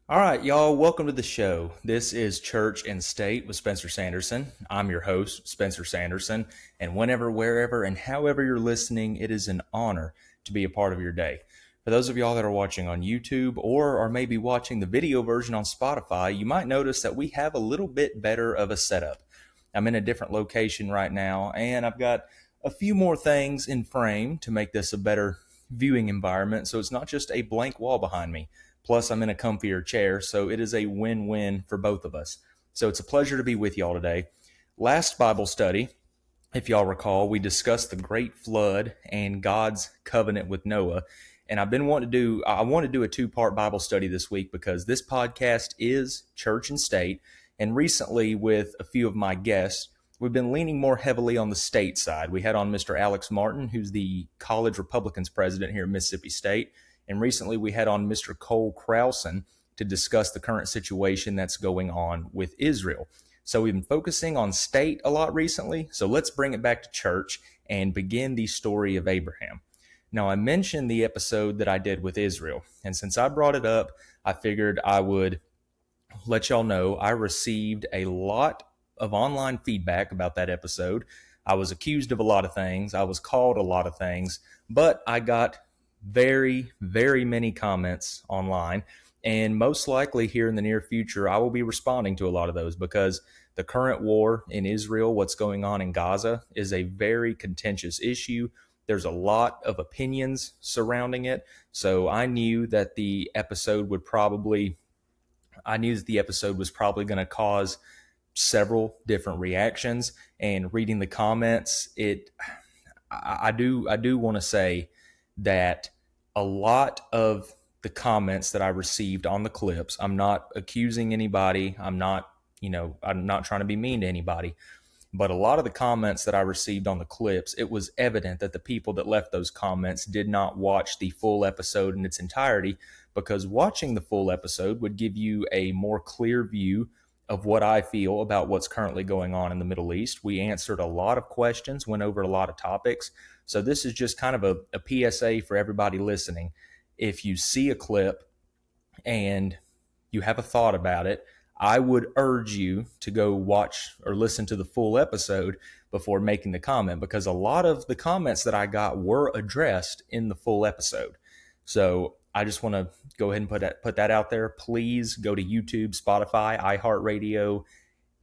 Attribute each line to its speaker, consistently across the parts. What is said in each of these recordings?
Speaker 1: All right, y'all, welcome to the show. This is Church and State with Spencer Sanderson. I'm your host, Spencer Sanderson, and whenever, wherever, and however you're listening, it is an honor to be a part of your day. For those of y'all that are watching on YouTube or are maybe watching the video version on Spotify, you might notice that we have a little bit better of a setup. I'm in a different location right now, and I've got a few more things in frame to make this a better viewing environment, so it's not just a blank wall behind me. Plus, I'm in a comfier chair, so it is a win-win for both of us. So it's a pleasure to be with y'all today. Last Bible study, if y'all recall, we discussed the great flood and God's covenant with Noah. And I want to do a two-part Bible study this week because this podcast is church and state. And recently, with a few of my guests, we've been leaning more heavily on the state side. We had on Mr. Alex Martin, who's the college Republicans president here at Mississippi State. And recently we had on Mr. Cole Krausen to discuss the current situation that's going on with Israel. So we've been focusing on state a lot recently. So let's bring it back to church and begin the story of Abraham. Now, I mentioned the episode that I did with Israel. And since I brought it up, I figured I would let y'all know I received a lot of online feedback about that episode. I was accused of a lot of things. I was called a lot of things, but I got very, very many comments online. And most likely here in the near future, I will be responding to a lot of those because the current war in Israel, what's going on in Gaza, is a very contentious issue. There's a lot of opinions surrounding it. So I knew that the episode was probably going to cause several different reactions. And reading the comments, I do want to say that a lot of the comments that I received on the clips, I'm not accusing anybody. I'm not trying to be mean to anybody. But a lot of the comments that I received on the clips, it was evident that the people that left those comments did not watch the full episode in its entirety, because watching the full episode would give you a more clear view of what I feel about what's currently going on in the Middle East. We answered a lot of questions, went over a lot of topics. So this is just kind of a PSA for everybody listening. If you see a clip and you have a thought about it, I would urge you to go watch or listen to the full episode before making the comment, because a lot of the comments that I got were addressed in the full episode. So I just want to go ahead and put that out there. Please go to YouTube, Spotify, iHeartRadio,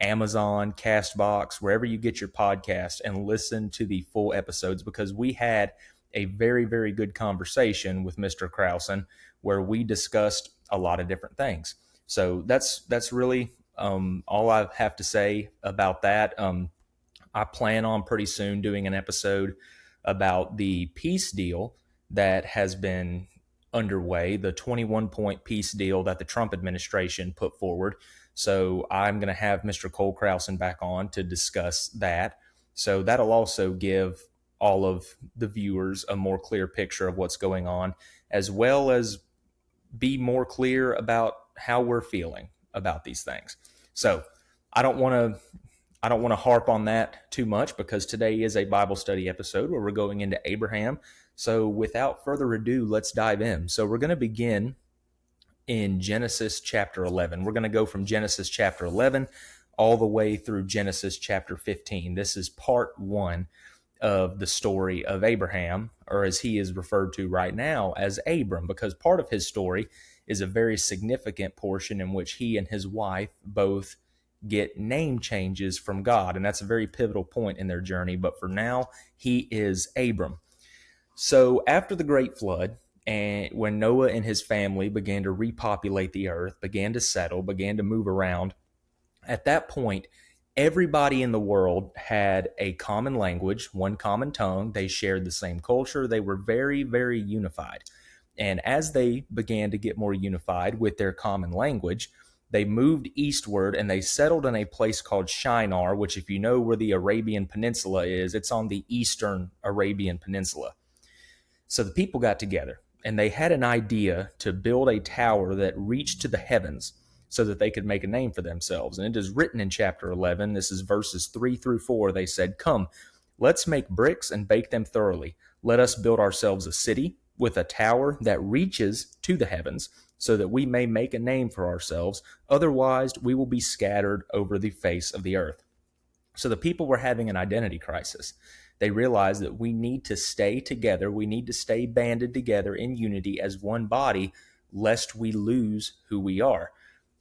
Speaker 1: Amazon, Castbox, wherever you get your podcast, and listen to the full episodes, because we had a very, very good conversation with Mr. Krausen where we discussed a lot of different things. So that's really all I have to say about that. I plan on pretty soon doing an episode about the peace deal that has been underway, the 21-point peace deal that the Trump administration put forward. So I'm going to have Mr. Cole Krausen back on to discuss that. So that'll also give all of the viewers a more clear picture of what's going on, as well as be more clear about how we're feeling about these things. So I don't want to harp on that too much, because today is a Bible study episode where we're going into Abraham. So without further ado, let's dive in. So we're going to begin in Genesis chapter 11. We're going to go from Genesis chapter 11 all the way through Genesis chapter 15. This is part one of the story of Abraham, or as he is referred to right now as Abram, because part of his story is a very significant portion in which he and his wife both get name changes from God, and that's a very pivotal point in their journey. But for now, he is Abram. So after the great flood, and when Noah and his family began to repopulate the earth, began to settle, began to move around, at that point, everybody in the world had a common language, one common tongue. They shared the same culture. They were very, very unified. And as they began to get more unified with their common language, they moved eastward and they settled in a place called Shinar, which, if you know where the Arabian Peninsula is, it's on the eastern Arabian Peninsula. So the people got together and they had an idea to build a tower that reached to the heavens so that they could make a name for themselves. And it is written in chapter 11, this is verses 3 through 4. They said, "Come, let's make bricks and bake them thoroughly. Let us build ourselves a city with a tower that reaches to the heavens, so that we may make a name for ourselves. Otherwise, we will be scattered over the face of the earth. So the people were having an identity crisis. They realized that we need to stay together. We need to stay banded together in unity as one body, lest we lose who we are.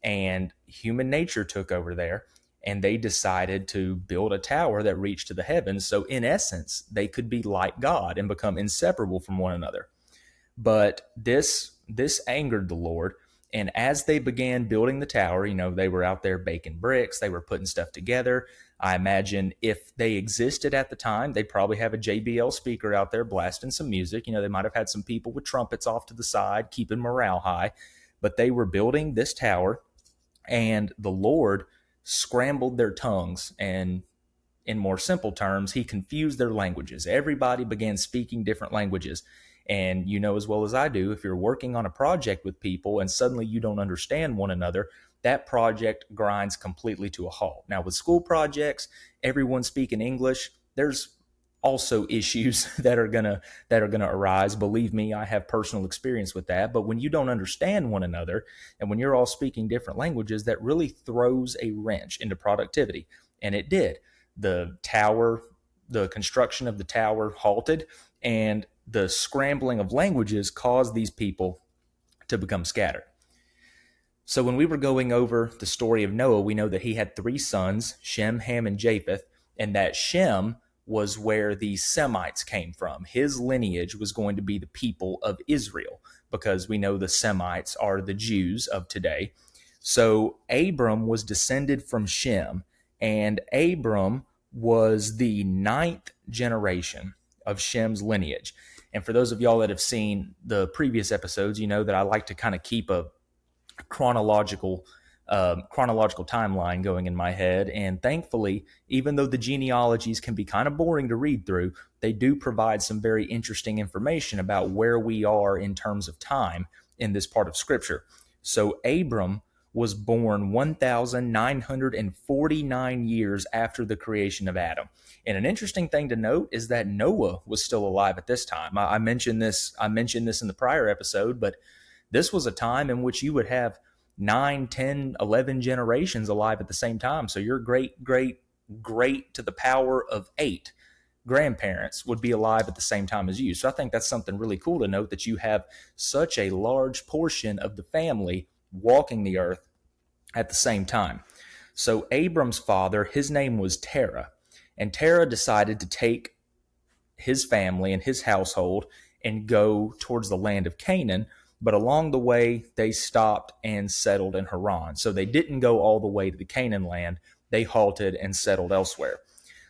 Speaker 1: And human nature took over there, and they decided to build a tower that reached to the heavens. So, in essence, they could be like God and become inseparable from one another. But this angered the Lord. And as they began building the tower, they were out there baking bricks, they were putting stuff together. I imagine if they existed at the time, they'd probably have a JBL speaker out there blasting some music. They might have had some people with trumpets off to the side, keeping morale high. But they were building this tower, and the Lord scrambled their tongues, and in more simple terms, he confused their languages. Everybody began speaking different languages. And you know as well as I do, if you're working on a project with people and suddenly you don't understand one another, that project grinds completely to a halt. Now, with school projects, everyone's speaking English. There's also issues that are gonna arise. Believe me, I have personal experience with that. But when you don't understand one another, and when you're all speaking different languages, that really throws a wrench into productivity. And it did. The construction of the tower halted, and the scrambling of languages caused these people to become scattered. So when we were going over the story of Noah, we know that he had 3 sons, Shem, Ham, and Japheth, and that Shem was where the Semites came from. His lineage was going to be the people of Israel, because we know the Semites are the Jews of today. So Abram was descended from Shem, and Abram was the 9th generation of Shem's lineage. And for those of y'all that have seen the previous episodes, you know that I like to kind of keep a chronological timeline going in my head. And thankfully, even though the genealogies can be kind of boring to read through, they do provide some very interesting information about where we are in terms of time in this part of Scripture. So Abram was born 1,949 years after the creation of Adam. And an interesting thing to note is that Noah was still alive at this time. I mentioned this in the prior episode, but this was a time in which you would have 9, 10, 11 generations alive at the same time. So your great, great, great to the power of 8 grandparents would be alive at the same time as you. So I think that's something really cool to note, that you have such a large portion of the family walking the earth at the same time. So Abram's father, his name was Terah, and Terah decided to take his family and his household and go towards the land of Canaan. But along the way, they stopped and settled in Haran. So they didn't go all the way to the Canaan land. They halted and settled elsewhere.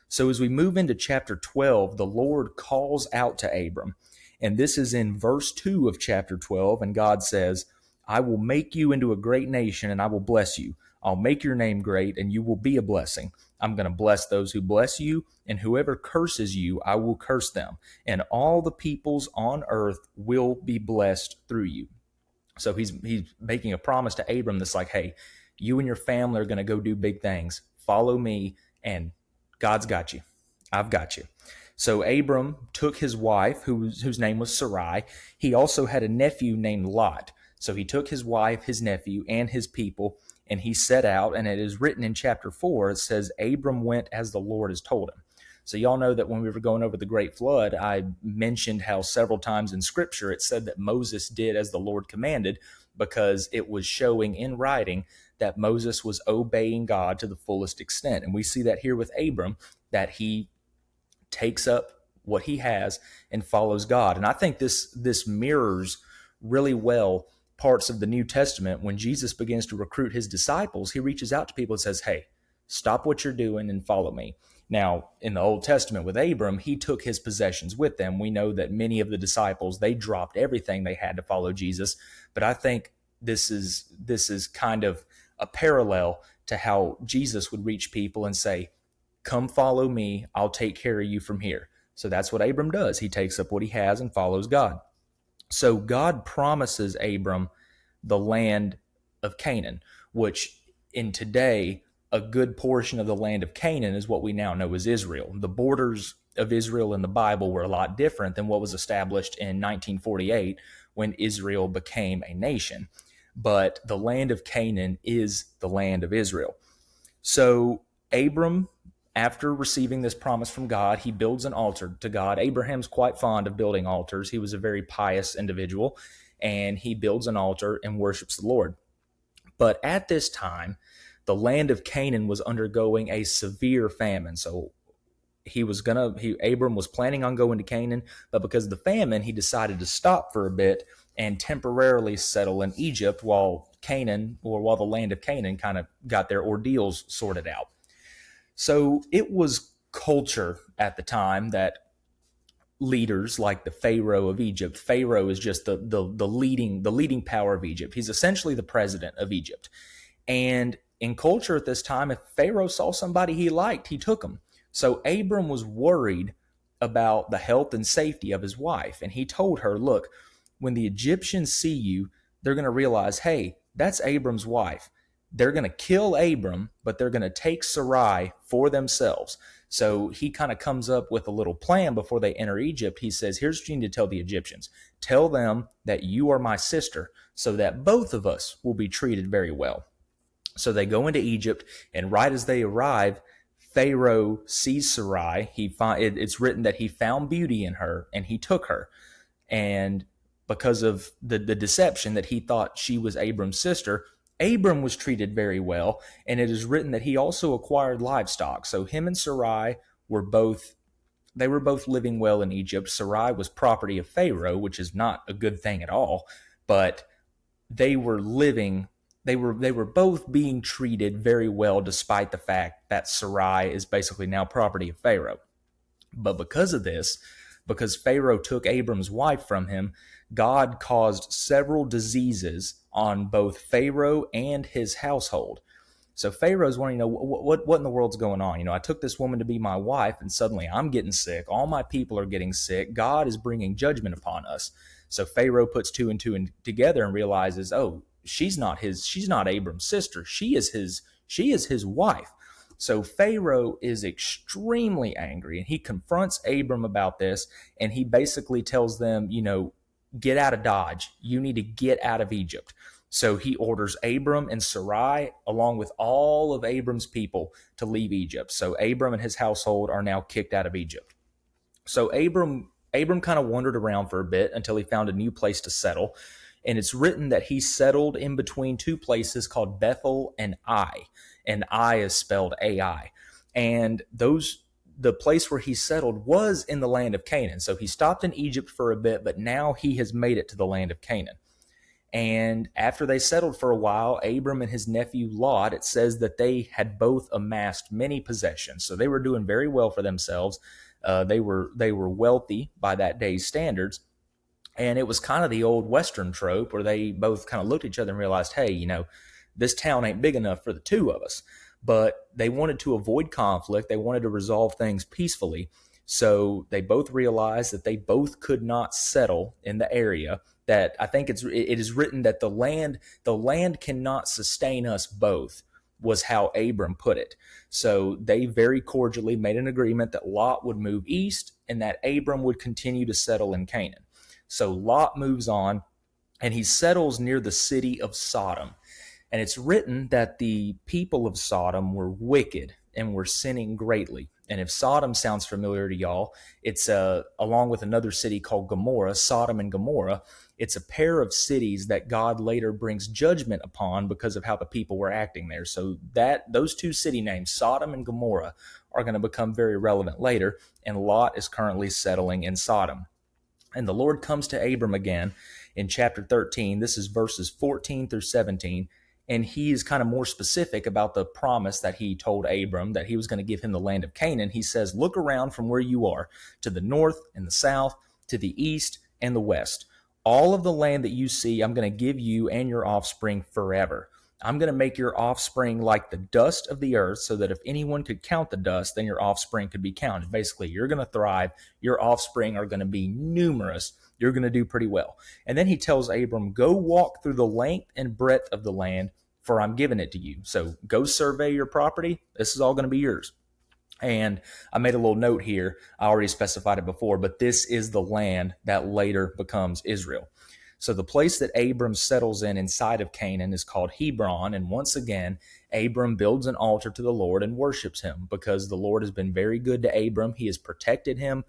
Speaker 1: So as we move into chapter 12, the Lord calls out to Abram. And this is in verse 2 of chapter 12. And God says, I will make you into a great nation, and I will bless you. I'll make your name great, and you will be a blessing. I'm going to bless those who bless you, and whoever curses you, I will curse them. And all the peoples on earth will be blessed through you. So he's making a promise to Abram that's like, hey, you and your family are going to go do big things. Follow me, and God's got you. I've got you. So Abram took his wife, whose name was Sarai. He also had a nephew named Lot. So he took his wife, his nephew, and his people, and he set out. And it is written in chapter 4, it says, Abram went as the Lord has told him. So y'all know that when we were going over the Great Flood, I mentioned how several times in Scripture it said that Moses did as the Lord commanded, because it was showing in writing that Moses was obeying God to the fullest extent. And we see that here with Abram, that he takes up what he has and follows God. And I think this mirrors really well parts of the New Testament. When Jesus begins to recruit his disciples, he reaches out to people and says, hey, stop what you're doing and follow me. Now, in the Old Testament with Abram, he took his possessions with them. We know that many of the disciples, they dropped everything they had to follow Jesus. But I think this is kind of a parallel to how Jesus would reach people and say, come follow me, I'll take care of you from here. So that's what Abram does. He takes up what he has and follows God. So God promises Abram the land of Canaan, which in today, a good portion of the land of Canaan is what we now know as Israel. The borders of Israel in the Bible were a lot different than what was established in 1948 when Israel became a nation. but the land of Canaan is the land of Israel. So Abram, after receiving this promise from God, he builds an altar to God. Abraham's quite fond of building altars. He was a very pious individual, and he builds an altar and worships the Lord. But at this time, the land of Canaan was undergoing a severe famine. So Abram was planning on going to Canaan, but because of the famine, he decided to stop for a bit and temporarily settle in Egypt while the land of Canaan kind of got their ordeals sorted out. So it was culture at the time that leaders like the Pharaoh of Egypt. Pharaoh is just the leading power of Egypt. He's essentially the president of Egypt. And in culture at this time, if Pharaoh saw somebody he liked, he took them. So Abram was worried about the health and safety of his wife. And he told her, look, when the Egyptians see you, they're going to realize, hey, that's Abram's wife. They're going to kill Abram, but they're going to take Sarai for themselves. So he kind of comes up with a little plan before they enter Egypt. He says, here's what you need to tell the Egyptians. Tell them that you are my sister so that both of us will be treated very well. So they go into Egypt, and right as they arrive, Pharaoh sees Sarai. It's written that he found beauty in her, and he took her. And because of the deception that he thought she was Abram's sister, Abram was treated very well, and it is written that he also acquired livestock. So him and Sarai were both living well in Egypt. Sarai was property of Pharaoh, which is not a good thing at all, but they were both being treated very well, despite the fact that Sarai is basically now property of Pharaoh. But because Pharaoh took Abram's wife from him, God caused several diseases on both Pharaoh and his household. So Pharaoh's wanting to know what in the world's going on. I took this woman to be my wife, and suddenly I'm getting sick. All my people are getting sick. God is bringing judgment upon us. So Pharaoh puts two and two together and realizes, oh, she's not Abram's sister. She is his wife. So Pharaoh is extremely angry, and he confronts Abram about this, and he basically tells them, get out of Dodge. You need to get out of Egypt. So he orders Abram and Sarai, along with all of Abram's people, to leave Egypt. So Abram and his household are now kicked out of Egypt. So Abram kind of wandered around for a bit until he found a new place to settle. And it's written that he settled in between two places called Bethel and Ai. And Ai is spelled AI. And the place where he settled was in the land of Canaan. So he stopped in Egypt for a bit, but now he has made it to the land of Canaan. And after they settled for a while, Abram and his nephew Lot, it says that they had both amassed many possessions. So they were doing very well for themselves. They were wealthy by that day's standards. And it was kind of the old Western trope where they both kind of looked at each other and realized, hey, this town ain't big enough for the two of us. But they wanted to avoid conflict. They wanted to resolve things peacefully. So they both realized that they both could not settle in the area. That I think it is written that the land cannot sustain us both, was how Abram put it. So they very cordially made an agreement that Lot would move east and that Abram would continue to settle in Canaan. So Lot moves on, and he settles near the city of Sodom. And it's written that the people of Sodom were wicked and were sinning greatly. And if Sodom sounds familiar to y'all, it's along with another city called Gomorrah, Sodom and Gomorrah. It's a pair of cities that God later brings judgment upon because of how the people were acting there. So those two city names, Sodom and Gomorrah, are going to become very relevant later. And Lot is currently settling in Sodom. And the Lord comes to Abram again in chapter 13. This is verses 14 through 17. And he is kind of more specific about the promise that he told Abram that he was going to give him the land of Canaan. He says, look around from where you are to the north and the south, to the east and the west. All of the land that you see, I'm going to give you and your offspring forever. I'm going to make your offspring like the dust of the earth, so that if anyone could count the dust, then your offspring could be counted. Basically, you're going to thrive. Your offspring are going to be numerous. You're going to do pretty well. And then he tells Abram, go walk through the length and breadth of the land, for I'm giving it to you. So go survey your property. This is all going to be yours. And I made a little note here. I already specified it before, but this is the land that later becomes Israel. So the place that Abram settles in inside of Canaan is called Hebron. And once again, Abram builds an altar to the Lord and worships him because the Lord has been very good to Abram. He has protected him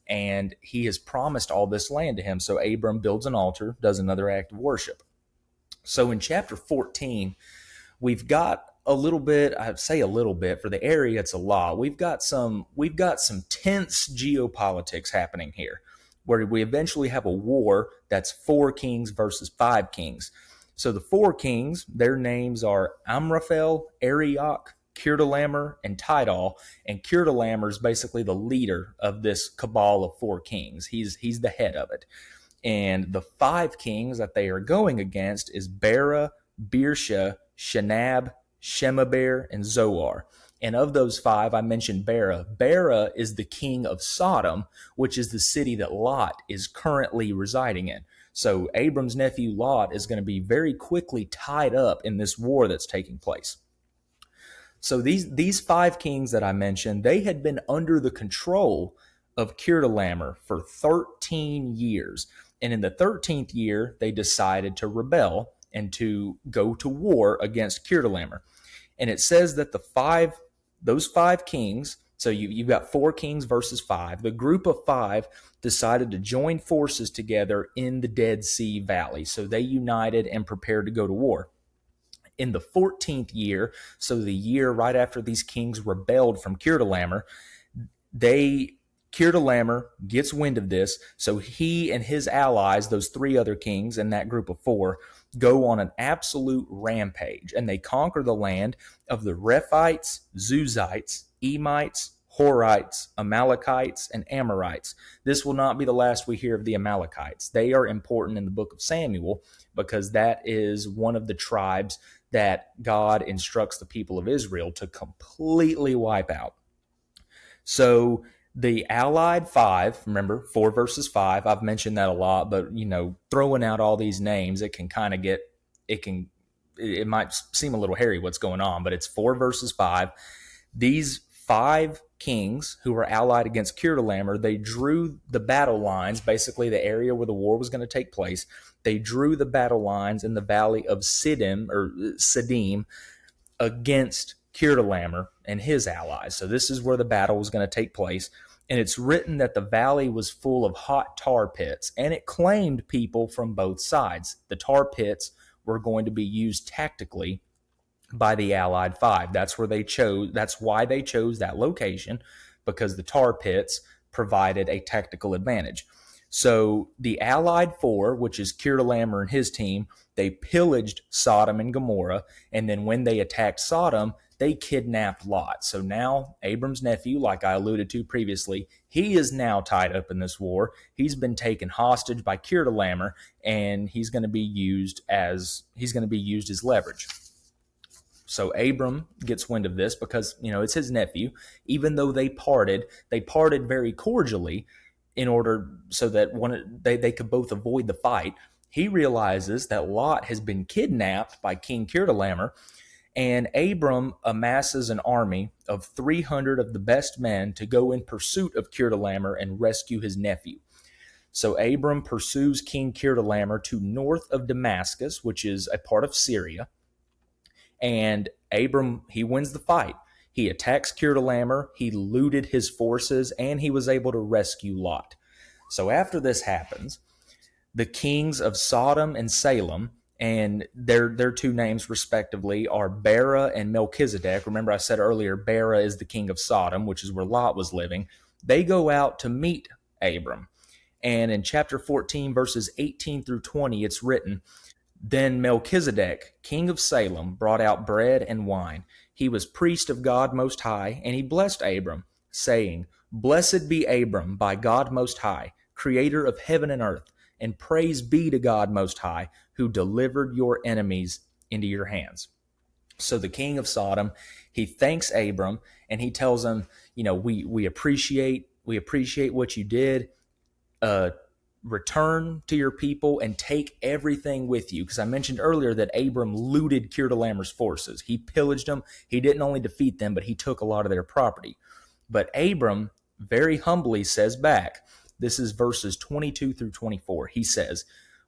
Speaker 1: and he has promised all this land to him. So Abram builds an altar, does another act of worship. So in chapter 14, we've got a little bit, I'd say a little bit, for the area it's a lot. We've got some tense geopolitics happening here, where we eventually have a war that's 4 kings versus 5 kings. So the 4 kings, their names are Amraphel, Arioch, Kirtalamer, and Tidal. And Kirtalamer is basically the leader of this cabal of 4 kings. He's the head of it. And the 5 kings that they are going against is Bera, Birsha, Shenab, Shemaber, and Zoar. And of those 5, I mentioned Bera. Bera is the king of Sodom, which is the city that Lot is currently residing in. So Abram's nephew Lot is going to be very quickly tied up in this war that's taking place. So these 5 kings that I mentioned, they had been under the control of Kirtalamer for 13 years. And in the 13th year, they decided to rebel and to go to war against Kirtalamer. And it says that those 5 kings, so you've got 4 kings versus 5, the group of 5 decided to join forces together in the Dead Sea Valley. So they united and prepared to go to war. In the 14th year, so the year right after these kings rebelled from Kirtalamer, Kirtalamer gets wind of this, so he and his allies, those 3 other kings in that group of 4, go on an absolute rampage, and they conquer the land of the Rephites, Zuzites, Emites, Horites, Amalekites, and Amorites. This will not be the last we hear of the Amalekites. They are important in the book of Samuel because that is one of the tribes that God instructs the people of Israel to completely wipe out. So the allied 5, remember, 4 versus 5, I've mentioned that a lot, but, throwing out all these names, it might seem a little hairy what's going on, but it's 4 versus 5. These 5 kings who were allied against Kirtalamer, they drew the battle lines, basically the area where the war was going to take place. They drew the battle lines in the valley of Siddim against Kirtalamer and his allies. So this is where the battle was going to take place. And it's written that the valley was full of hot tar pits, and it claimed people from both sides. The tar pits were going to be used tactically by the Allied 5. That's why they chose that location, because the tar pits provided a tactical advantage. So the Allied 4, which is Kirtalamer and his team, they pillaged Sodom and Gomorrah, and then when they attacked Sodom, they kidnapped Lot. So now Abram's nephew, like I alluded to previously, he is now tied up in this war. He's been taken hostage by Kirtalamer, and he's going to be used as leverage. So Abram gets wind of this because, it's his nephew. Even though they parted very cordially in order so that they could both avoid the fight. He realizes that Lot has been kidnapped by King Kirtalamer, and Abram amasses an army of 300 of the best men to go in pursuit of Kirtalamer and rescue his nephew. So Abram pursues King Kirtalamer to north of Damascus, which is a part of Syria. And Abram, he wins the fight. He attacks Kirtalamer, he looted his forces, and he was able to rescue Lot. So after this happens, the kings of Sodom and Salem, and their 2 names respectively are Bera and Melchizedek. Remember I said earlier, Bera is the king of Sodom, which is where Lot was living. They go out to meet Abram. And in chapter 14, verses 18 through 20, it's written, "Then Melchizedek, king of Salem, brought out bread and wine. He was priest of God Most High, and he blessed Abram, saying, 'Blessed be Abram by God Most High, creator of heaven and earth, and praise be to God Most High, who delivered your enemies into your hands.'" So the king of Sodom, he thanks Abram, and he tells him, we appreciate what you did. Return to your people and take everything with you. Because I mentioned earlier that Abram looted Kirtalamer's forces. He pillaged them. He didn't only defeat them, but he took a lot of their property. But Abram very humbly says back, this is verses 22 through 24. He says,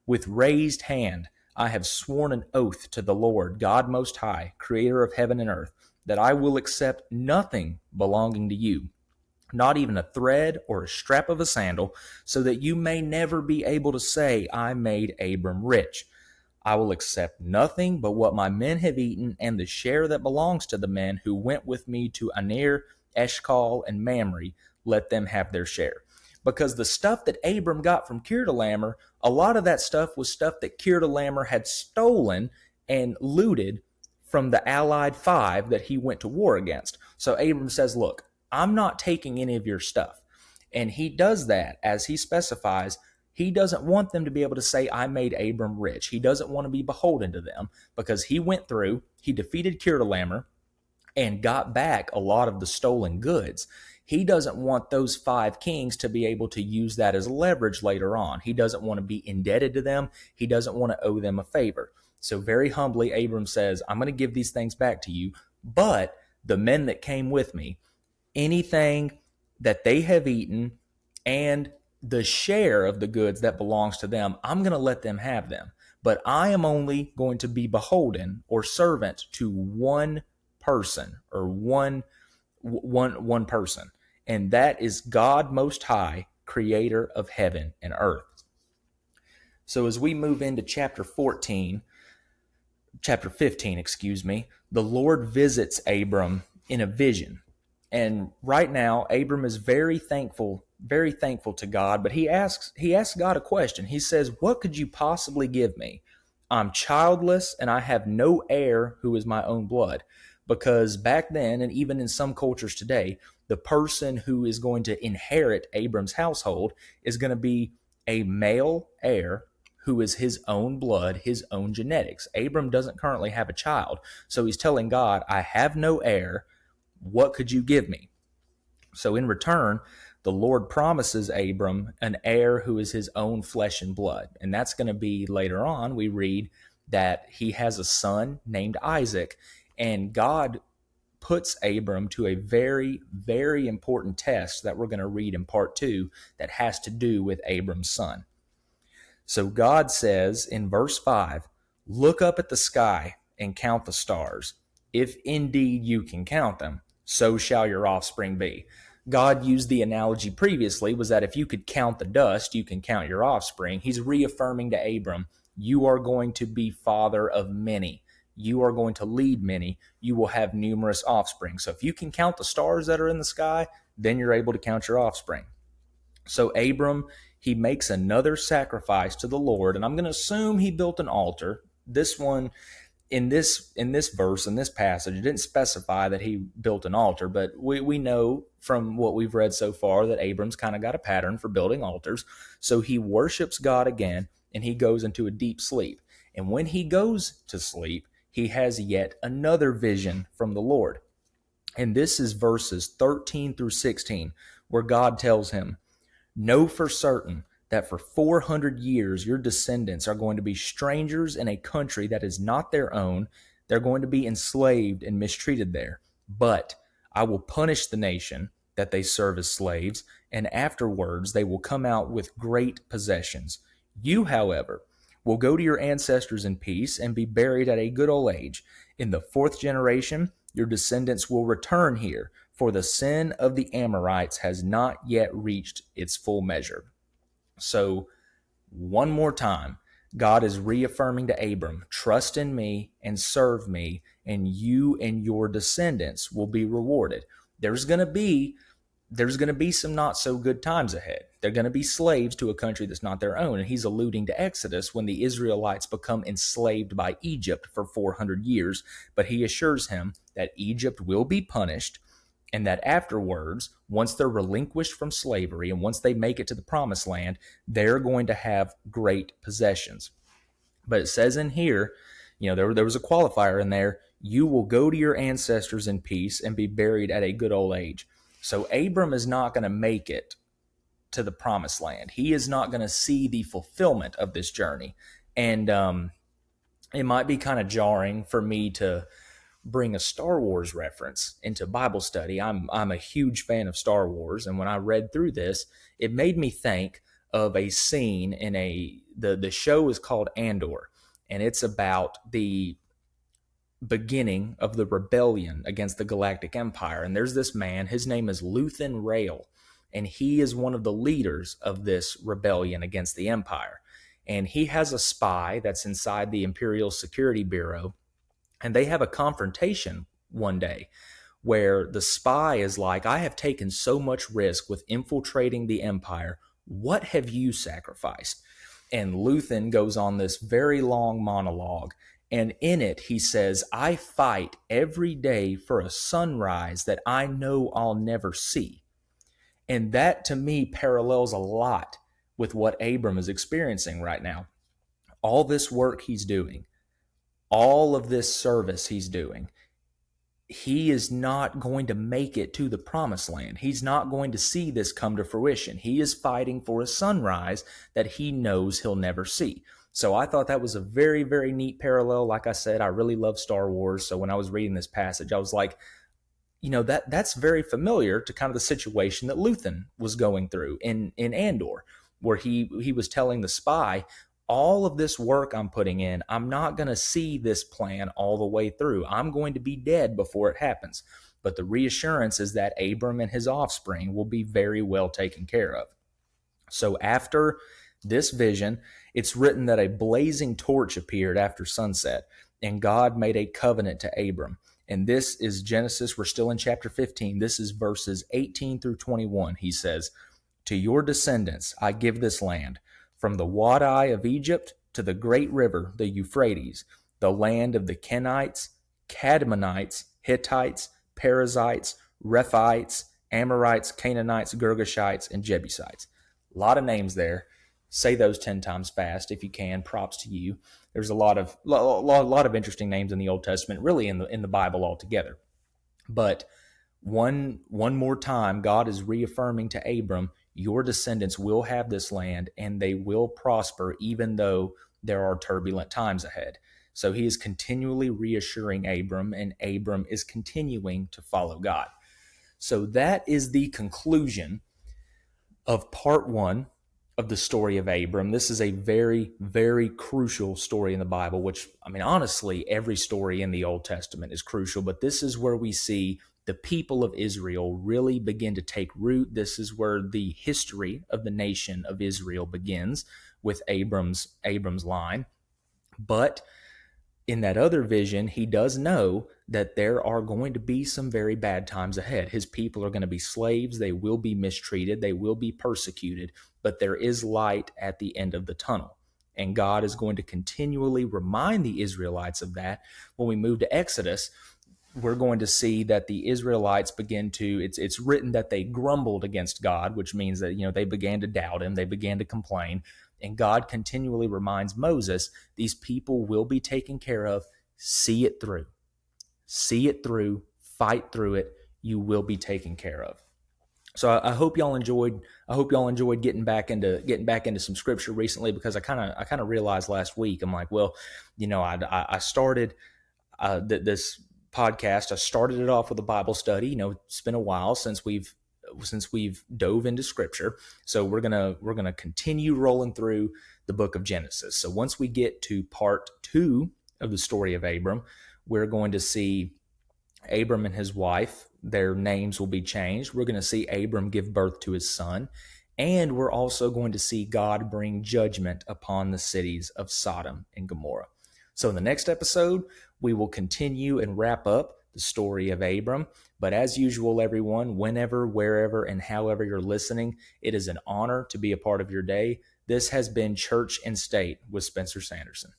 Speaker 1: With raised hand, I have sworn an oath to the Lord, God Most High, creator of heaven and earth, that I will accept nothing belonging to you, not even a thread or a strap of a sandal, so that you may never be able to say, I made Abram rich. I will accept nothing but what my men have eaten, and the share that belongs to the men who went with me to Aner, Eshcol, and Mamre, let them have their share. Because the stuff that Abram got from Kir-Lamer, a lot of that stuff was stuff that Kir-Lamer had stolen and looted from the allied five that he went to war against. So Abram says, look, I'm not taking any of your stuff. And he does that, as he specifies. He doesn't want them to be able to say, I made Abram rich. He doesn't want to be beholden to them, because he went through, he defeated Kir-Lamer and got back a lot of the stolen goods. He doesn't want those five kings to be able to use that as leverage later on. He doesn't want to be indebted to them. He doesn't want to owe them a favor. So very humbly, Abram says, I'm going to give these things back to you, but the men that came with me, anything that they have eaten and the share of the goods that belongs to them, I'm going to let them have them. But I am only going to be beholden or servant to one person, or one person, and that is God Most High, creator of heaven and earth. So as we move into chapter 15, the Lord visits Abram in a vision. And right now, Abram is very thankful to God, but he asks God a question. He says, what could you possibly give me? I'm childless and I have no heir who is my own blood. Because back then, and even in some cultures today, the person who is going to inherit Abram's household is going to be a male heir who is his own blood, his own genetics. Abram doesn't currently have a child, so he's telling God, I have no heir. What could you give me? So in return, the Lord promises Abram an heir who is his own flesh and blood. And that's going to be later on, we read that he has a son named Isaac, and God puts Abram to a very, very important test that we're going to read in part 2 that has to do with Abram's son. So God says in verse 5, look up at the sky and count the stars. If indeed you can count them, so shall your offspring be. God used the analogy previously, was that if you could count the dust, you can count your offspring. He's reaffirming to Abram, you are going to be father of many. You are going to lead many. You will have numerous offspring. So if you can count the stars that are in the sky, then you're able to count your offspring. So Abram, he makes another sacrifice to the Lord, and I'm going to assume he built an altar. This one, in this verse, in this passage, it didn't specify that he built an altar, but we know from what we've read so far that Abram's kind of got a pattern for building altars. So he worships God again, and he goes into a deep sleep. And when he goes to sleep, he has yet another vision from the Lord. And this is verses 13 through 16, where God tells him, know for certain that for 400 years your descendants are going to be strangers in a country that is not their own. They're going to be enslaved and mistreated there. But I will punish the nation that they serve as slaves, and afterwards they will come out with great possessions. You, however, will go to your ancestors in peace and be buried at a good old age. In the 4th generation, your descendants will return here, for the sin of the Amorites has not yet reached its full measure. So, one more time, God is reaffirming to Abram, trust in me and serve me, and you and your descendants will be rewarded. There's going to be some not so good times ahead. They're going to be slaves to a country that's not their own. And he's alluding to Exodus when the Israelites become enslaved by Egypt for 400 years. But he assures him that Egypt will be punished, and that afterwards, once they're relinquished from slavery and once they make it to the promised land, they're going to have great possessions. But it says in here, there was a qualifier in there, you will go to your ancestors in peace and be buried at a good old age. So Abram is not going to make it to the promised land. He is not going to see the fulfillment of this journey. And it might be kind of jarring for me to bring a Star Wars reference into Bible study. I'm a huge fan of Star Wars, and when I read through this, it made me think of a scene in the show is called Andor, and it's about the beginning of the rebellion against the Galactic Empire. And there's this man, his name is Luthen Rael, and he is one of the leaders of this rebellion against the Empire. And he has a spy that's inside the Imperial Security Bureau, and they have a confrontation one day where the spy is like, I have taken so much risk with infiltrating the Empire. What have you sacrificed? And Luthen goes on this very long monologue. And in it, he says, I fight every day for a sunrise that I know I'll never see. And that to me parallels a lot with what Abram is experiencing right now. All this work he's doing, all of this service he's doing, he is not going to make it to the promised land. He's not going to see this come to fruition. He is fighting for a sunrise that he knows he'll never see. So I thought that was a very, very neat parallel. Like I said, I really love Star Wars. So when I was reading this passage, I was like, that's very familiar to kind of the situation that Luthen was going through in Andor, where he was telling the spy, all of this work I'm putting in, I'm not going to see this plan all the way through. I'm going to be dead before it happens. But the reassurance is that Abram and his offspring will be very well taken care of. So after this vision, it's written that a blazing torch appeared after sunset, and God made a covenant to Abram. And this is Genesis. We're still in chapter 15. This is verses 18 through 21. He says, to your descendants I give this land, from the Wadi of Egypt to the great river, the Euphrates, the land of the Kenites, Cadmonites, Hittites, Perizzites, Rephites, Amorites, Canaanites, Girgashites, and Jebusites. A lot of names there. Say those 10 times fast if you can. Props to you. There's a lot of interesting names in the Old Testament, really in the Bible altogether. But one more time, God is reaffirming to Abram, your descendants will have this land and they will prosper even though there are turbulent times ahead. So he is continually reassuring Abram, and Abram is continuing to follow God. So that is the conclusion of part 1 of the story of Abram. This is a very, very crucial story in the Bible, which, honestly, every story in the Old Testament is crucial, but this is where we see the people of Israel really begin to take root. This is where the history of the nation of Israel begins with Abram's line. But in that other vision, he does know that there are going to be some very bad times ahead. His people are going to be slaves. They will be mistreated. They will be persecuted. But there is light at the end of the tunnel. And God is going to continually remind the Israelites of that. When we move to Exodus, we're going to see that the Israelites begin to, it's written that they grumbled against God, which means that, they began to doubt him. They began to complain. And God continually reminds Moses, these people will be taken care of. See it through. See it through. Fight through it. You will be taken care of. So I hope y'all enjoyed. I hope y'all enjoyed getting back into some scripture recently, because I kind of realized last week, I'm like, well, I started this podcast. I started it off with a Bible study. It's been a while since we've dove into scripture. So we're gonna continue rolling through the book of Genesis. So once we get to part 2 of the story of Abram, we're going to see Abram and his wife, their names will be changed. We're going to see Abram give birth to his son. And we're also going to see God bring judgment upon the cities of Sodom and Gomorrah. So in the next episode, we will continue and wrap up the story of Abram. But as usual, everyone, whenever, wherever, and however you're listening, it is an honor to be a part of your day. This has been Church and State with Spencer Sanderson.